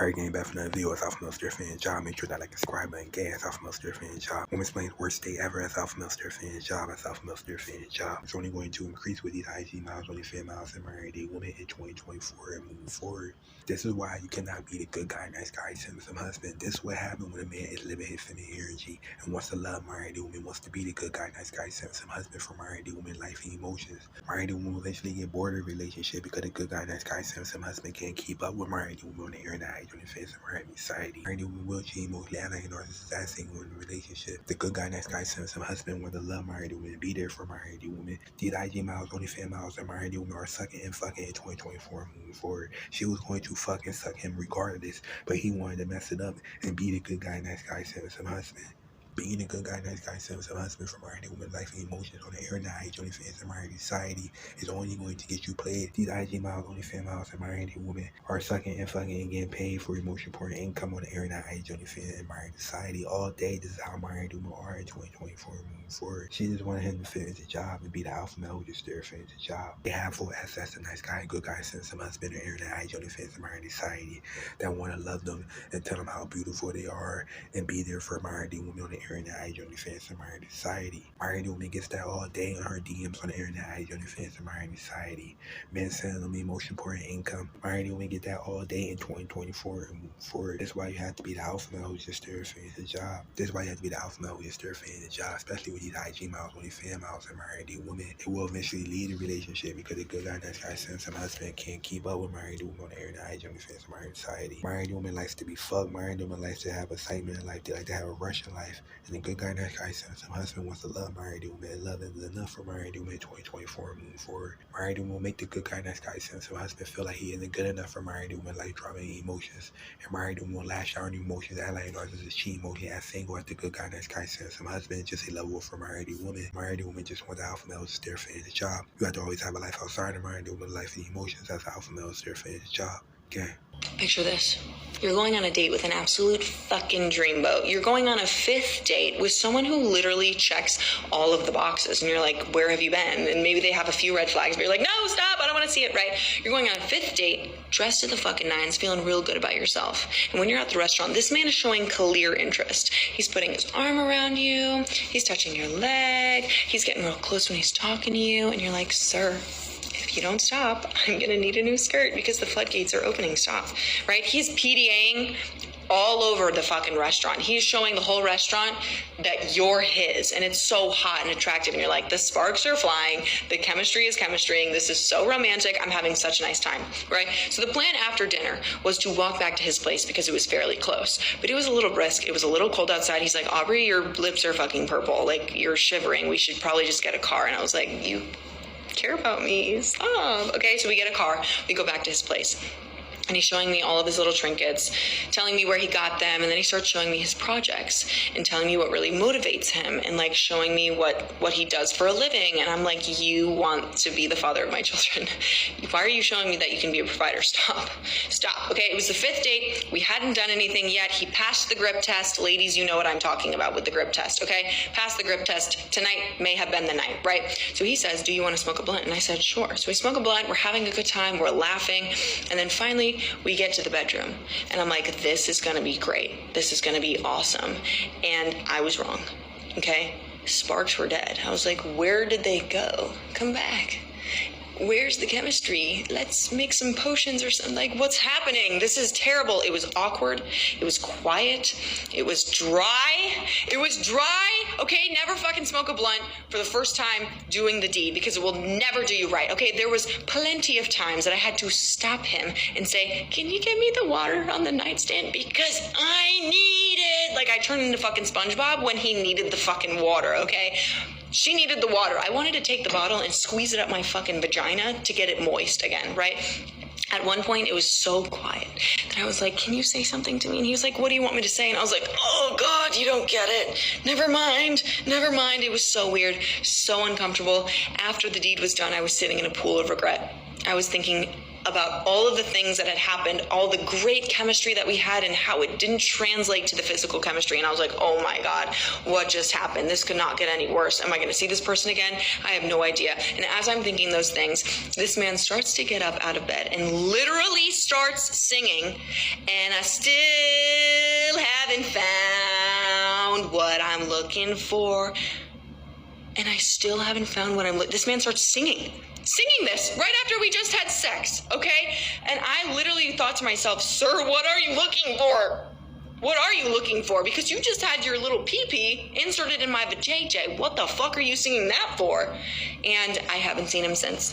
Alright, getting back from another video. It's Alpha Male Fan Job. Make sure that like, subscribe button. Gas Alpha Male Fan Job. Woman explains worst day ever as Alpha Male Fan Job. As Alpha Male Fan Job. It's only going to increase with these IG miles, only fan miles, and married a woman in 2024 and moving forward. This is why you cannot be the good guy, nice guy, some husband. This is what happens when a man is living his feminine energy and wants to love married woman, wants to be the good guy, nice guy, some husband for married woman, life and emotions. Married woman will eventually get bored of the relationship because the good guy, nice guy, some husband can't keep up with married woman on the internet, on the face of married society. Married woman will cheat, emotionally and narcissistic in the relationship. The good guy, nice guy, some husband want to love married woman and be there for married woman. These IG miles, only fan miles, and married woman are sucking and fucking in 2024 and moving forward. She was going to fuck and suck him regardless, but he wanted to mess it up and be the good guy, nice guy, some husband. Being a good guy, nice guy, some husband for married woman, life and emotions on the internet, OnlyFans and married society is only going to get you played. These IG miles, OnlyFans miles, and married women are sucking and fucking and getting paid for emotion, porn, income on the internet, OnlyFans and married society all day. This is how married women are in 2024 moving forward. She just wanted him to finish the job and be the alpha male who just there to finish the job. They have full access to nice guy, good guy, some husband on the internet, OnlyFans and married society that want to love them and tell them how beautiful they are and be there for married women on the internet, OnlyFans and married society. Married woman gets that all day on her DMs on the internet, OnlyFans and married society. Men sending them emotion, porn, income. Married woman get that all day in 2024 and move forward. That's why you have to be the alpha male who's just there to finish the job. That's why you have to be the alpha male who's just there to finish the job, especially with these IG miles, OnlyFans miles, and married women. It will eventually lead a relationship because the good guy, nice guy, some husband can't keep up with married woman on the internet, OnlyFans and married society. Married woman likes to be fucked. Married woman likes to have excitement in life. They like to have a rush in life. And the good guy, nice guy, some husband wants to love married woman and love is enough for married woman in 2024 and moving forward. Married woman will make the good guy, nice guy, some husband feel like he isn't good enough for married woman, like drama and emotions. And married woman will lash out on emotions, act like narcissist, cheat emotion, act single at the good guy, nice guy, some husband just a level for married woman. Married woman just want the alpha male to there finish the job. You have to always have a life outside of married woman, life and emotions. That's alpha male to there finish the job. Okay. Picture this. You're going on a date with an absolute fucking dreamboat. You're going on a 5th date with someone who literally checks all of the boxes. And you're like, where have you been? And maybe they have a few red flags, but you're like, no, stop, I don't want to see it, right? You're going on a 5th date, dressed to the fucking nines, feeling real good about yourself. And when you're at the restaurant, this man is showing clear interest. He's putting his arm around you. He's touching your leg. He's getting real close when he's talking to you. And you're like, sir, if you don't stop, I'm going to need a new skirt because the floodgates are opening. Stop, right? He's PDAing all over the fucking restaurant. He's showing the whole restaurant that you're his, and it's so hot and attractive. And you're like, the sparks are flying. The chemistry is chemistrying. This is so romantic. I'm having such a nice time, right? So the plan after dinner was to walk back to his place because it was fairly close, but it was a little brisk. It was a little cold outside. He's like, Aubrey, your lips are fucking purple. Like, you're shivering. We should probably just get a car. And I was like, you care about me, stop. Okay, so we get a car, we go back to his place. And he's showing me all of his little trinkets, telling me where he got them, and then he starts showing me his projects and telling me what really motivates him and like showing me what he does for a living. And I'm like, you want to be the father of my children. Why are you showing me that you can be a provider? Stop. Okay, it was the 5th date. We hadn't done anything yet. He passed the grip test. Ladies, you know what I'm talking about with the grip test, okay? Passed the grip test. Tonight may have been the night, right? So he says, do you want to smoke a blunt? And I said, sure. So we smoke a blunt. We're having a good time. We're laughing. And then finally, we get to the bedroom and I'm like, this is going to be great. This is going to be awesome. And I was wrong. Okay. Sparks were dead. I was like, where did they go? Come back. Where's the chemistry? Let's make some potions or something. Like, what's happening? This is terrible. It was awkward. It was quiet. It was dry. It was dry. Okay, never fucking smoke a blunt for the first time doing the deed because it will never do you right. Okay, there was plenty of times that I had to stop him and say, can you give me the water on the nightstand? Because I need it. Like, I turned into fucking SpongeBob when he needed the fucking water, okay? She needed the water. I wanted to take the bottle and squeeze it up my fucking vagina to get it moist again, right? At one point, it was so quiet that I was like, can you say something to me? And he was like, what do you want me to say? And I was like, oh God, you don't get it. Never mind. Never mind. It was so weird, so uncomfortable. After the deed was done, I was sitting in a pool of regret. I was thinking about all of the things that had happened, all the great chemistry that we had, and how it didn't translate to the physical chemistry. And I was like, oh my God, what just happened? This could not get any worse. Am I going to see this person again? I have no idea. And as I'm thinking those things, this man starts to get up out of bed and literally starts singing. And I still haven't found what I'm looking for. And I still haven't found what this man starts singing this right after we just had sex, okay? And I literally thought to myself, sir, what are you looking for? What are you looking for? Because you just had your little pee-pee inserted in my vajayjay. What the fuck are you singing that for? And I haven't seen him since.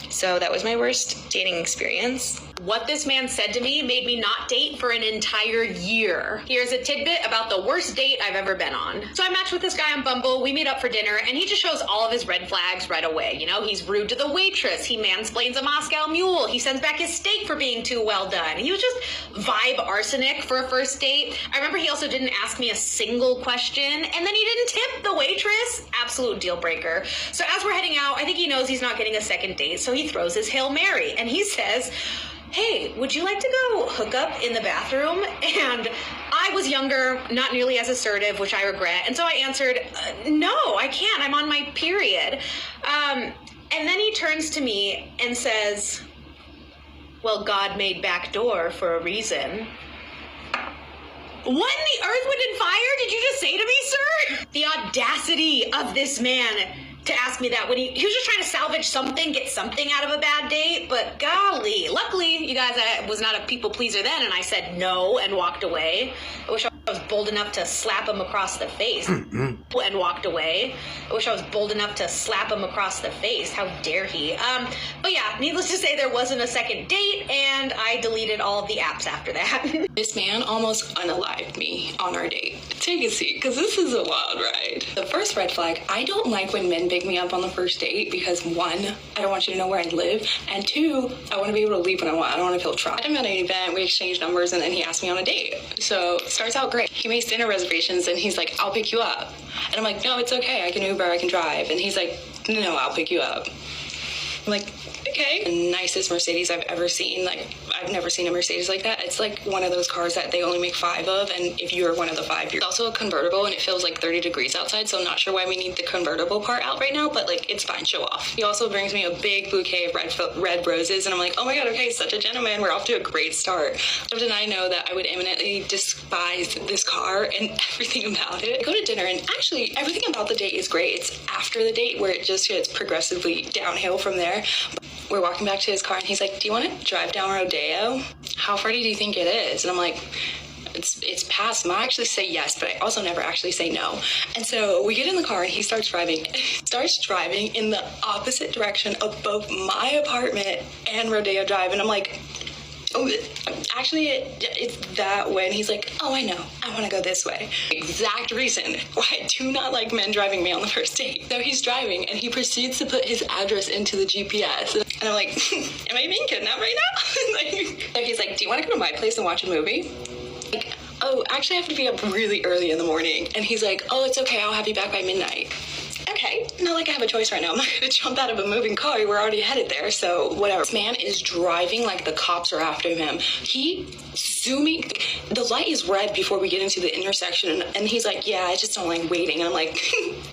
So that was my worst dating experience. What this man said to me made me not date for an entire year. Here's a tidbit about the worst date I've ever been on. So I matched with this guy on Bumble, we meet up for dinner, and he just shows all of his red flags right away. You know, he's rude to the waitress, he mansplains a Moscow Mule, he sends back his steak for being too well done. He was just vibe arsenic for a first date. I remember he also didn't ask me a single question, and then he didn't tip the waitress. Absolute deal breaker. So as we're heading out, I think he knows he's not getting a second date, so he throws his Hail Mary, and he says, hey, would you like to go hook up in the bathroom? And I was younger, not nearly as assertive, which I regret. And so I answered, no, I can't. I'm on my period. And then he turns to me and says, well, God made back door for a reason. What in the earth, wind, and fire did you just say to me, sir? The audacity of this man to ask me that when he was just trying to salvage something, get something out of a bad date. But golly, luckily, you guys, I was not a people pleaser then, and I said no and walked away. I wish I was bold enough to slap him across the face and walked away. I wish I was bold enough to slap him across the face. How dare he? But yeah, needless to say, there wasn't a second date, and I deleted all of the apps after that. This man almost unalived me on our date. Take a seat, because this is a wild ride. The first red flag, I don't like when men pick me up on the first date because, one, I don't want you to know where I live, and two, I want to be able to leave when I want. I don't want to feel trapped. I'm at an event, we exchanged numbers, and then he asked me on a date. So it starts out great. He makes dinner reservations, and he's like, I'll pick you up. And I'm like, no, it's okay. I can Uber, I can drive. And he's like, no, I'll pick you up. I'm like, okay. The nicest Mercedes I've ever seen. Like, I've never seen a Mercedes like that. It's like one of those cars that they only make 5 of, and if you're one of the 5, you're also a convertible, and it feels like 30 degrees outside, so I'm not sure why we need the convertible part out right now, but like, it's fine, show off. He also brings me a big bouquet of red roses, and I'm like, oh my God, okay, such a gentleman. We're off to a great start. Little did I know that I would imminently despise this car and everything about it. I go to dinner, and actually, everything about the date is great. It's after the date where it just gets progressively downhill from there. We're walking back to his car, and he's like, do you want to drive down Rodeo? How far do you think it is? And I'm like, it's past. And I actually say yes, but I also never actually say no. And so we get in the car, and he starts driving. He starts driving in the opposite direction of both my apartment and Rodeo Drive. And I'm like, oh, actually, it's that way. And he's like, oh, I know. I want to go this way. Exact reason why I do not like men driving me on the first date. So he's driving, and he proceeds to put his address into the GPS. And I'm like, am I being kidnapped right now? So he's like, do you want to go to my place and watch a movie? Like, oh, actually, I have to be up really early in the morning. And he's like, oh, it's okay. I'll have you back by midnight. Okay, not like I have a choice right now. I'm not gonna jump out of a moving car. We're already headed there, so whatever. This man is driving like the cops are after him. He zooming. The light is red before we get into the intersection, and he's like, yeah, I just don't like waiting. And I'm like,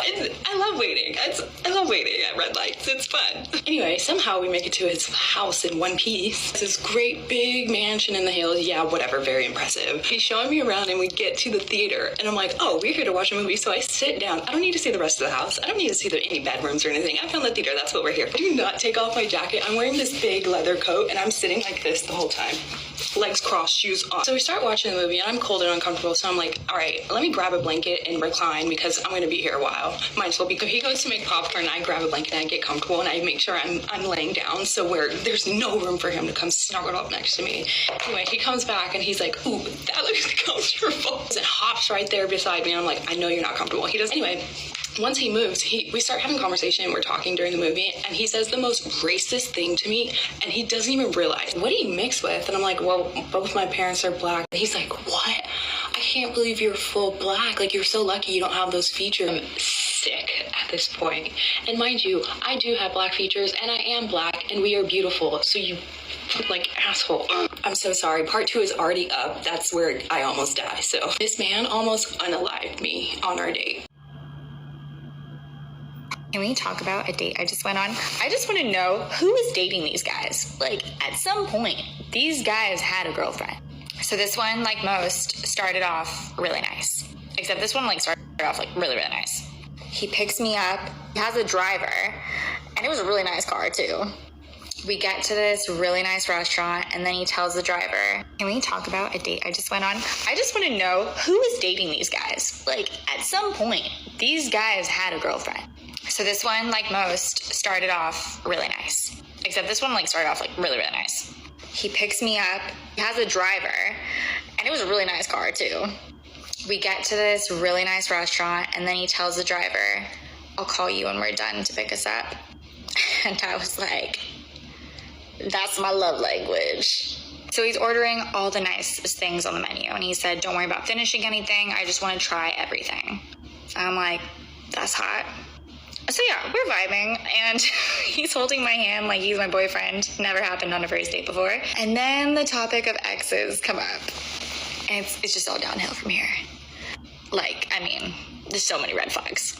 I love waiting. I love waiting at red lights. It's fun. Anyway, somehow we make it to his house in one piece. It's this great big mansion in the hills. Yeah, whatever, very impressive. He's showing me around, and we get to the theater, and I'm like, oh, we're here to watch a movie. So I sit down. I don't need to see the rest of the house. I don't need to see any bedrooms or anything. I found the theater. That's what we're here for. Do not take off my jacket. I'm wearing this big leather coat, and I'm sitting like this the whole time. Legs crossed, shoes on. So we start watching the movie, and I'm cold and uncomfortable, so I'm like, all right, let me grab a blanket and recline because I'm going to be here a while. Might as well be. So he goes to make popcorn, and I grab a blanket, and I get comfortable, and I make sure I'm laying down so where there's no room for him to come snuggle up next to me. Anyway, he comes back, and he's like, ooh, that looks comfortable. And hops right there beside me, and I'm like, I know you're not comfortable. He does. Anyway, once he moves, we start having conversation. We're talking during the movie, and he says the most racist thing to me, and he doesn't even realize. What do you mix with? And I'm like, well, both my parents are black. And he's like, what? I can't believe you're full black. Like, you're so lucky you don't have those features. I'm sick at this point. And mind you, I do have black features, and I am black, and we are beautiful. So you Like, asshole. I'm so sorry. Part 2 is already up. That's where I almost die. So this man almost unalived me on our date. Can we talk about a date I just went on? I just want to know who is dating these guys. Like, at some point, these guys had a girlfriend. So this one, like most, started off really nice. Except this one, like, started off, like, really, really nice. He picks me up. He has a driver. And it was a really nice car, too. We get to this really nice restaurant, and then he tells the driver, can we talk about a date I just went on? I just want to know who is dating these guys. Like, at some point, these guys had a girlfriend. So this one, like most, started off really nice. Except this one, like, started off, like, really, really nice. He picks me up. He has a driver. And it was a really nice car, too. We get to this really nice restaurant, and then he tells the driver, I'll call you when we're done to pick us up. And I was like, that's my love language. So he's ordering all the nicest things on the menu. And he said, don't worry about finishing anything. I just want to try everything. And I'm like, that's hot. So yeah, we're vibing, and he's holding my hand like he's my boyfriend. Never happened on a first date before. And then the topic of exes come up, and it's just all downhill from here. Like, I mean, there's so many red flags.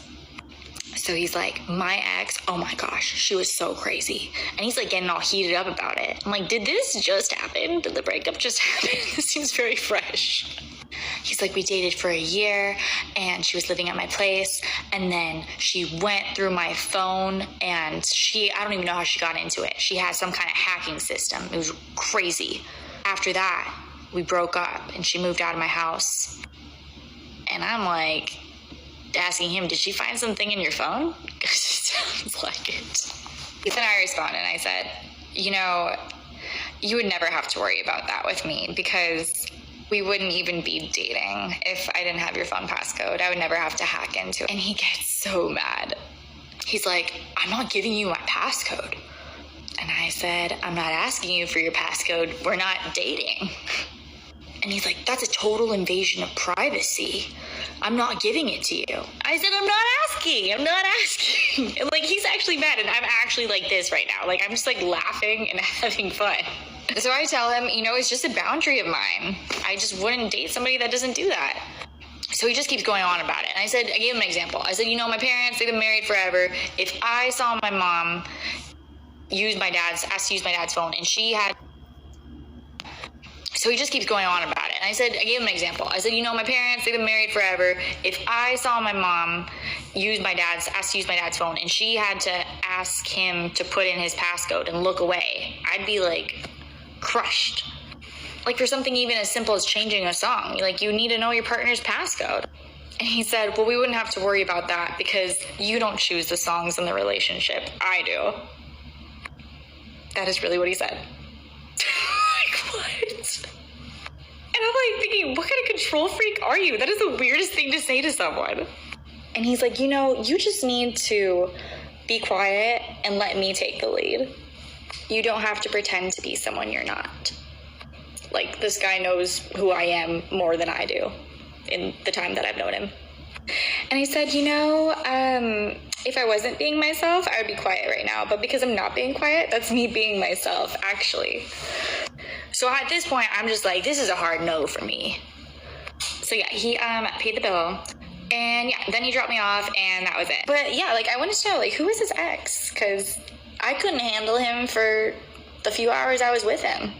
So he's like, my ex, oh my gosh, she was so crazy. And he's like getting all heated up about it. I'm like, did this just happen? Did the breakup just happen? This seems very fresh. He's like, we dated for a year, and she was living at my place, and then she went through my phone, and I don't even know how she got into it. She had some kind of hacking system. It was crazy. After that, we broke up, and she moved out of my house. And I'm like, asking him, did she find something in your phone? Because it sounds like it. Then I responded, and I said, you know, you would never have to worry about that with me, because we wouldn't even be dating if I didn't have your phone passcode. I would never have to hack into it. And he gets so mad. He's like, I'm not giving you my passcode. And I said, I'm not asking you for your passcode. We're not dating. And he's like, that's a total invasion of privacy. I'm not giving it to you. I said, I'm not asking. And like, he's actually mad, and I'm actually like this right now. Like, I'm just like laughing and having fun. So I tell him, you know, it's just a boundary of mine. I just wouldn't date somebody that doesn't do that. So he just keeps going on about it. And I gave him an example. I said, you know, my parents, they've been married forever. If I saw my mom asked to use my dad's phone, and she had... So he just keeps going on about it. And I gave him an example. I said, you know, my parents, they've been married forever. If I saw my mom asked to use my dad's phone, and she had to ask him to put in his passcode and look away, I'd be like crushed. Like, for something even as simple as changing a song, like, you need to know your partner's passcode. And he said, well, we wouldn't have to worry about that because you don't choose the songs in the relationship. I do. That is really what he said. Like, what? And I'm like thinking, what kind of control freak are you? That is the weirdest thing to say to someone. And he's like, you know, you just need to be quiet and let me take the lead. You don't have to pretend to be someone you're not. Like, this guy knows who I am more than I do in the time that I've known him. And I said, you know, if I wasn't being myself, I would be quiet right now. But because I'm not being quiet, that's me being myself, actually. So at this point, I'm just like, this is a hard no for me. So yeah, he paid the bill. And yeah, then he dropped me off, and that was it. But yeah, like, I wanted to know, like, who is his ex? Because I couldn't handle him for the few hours I was with him.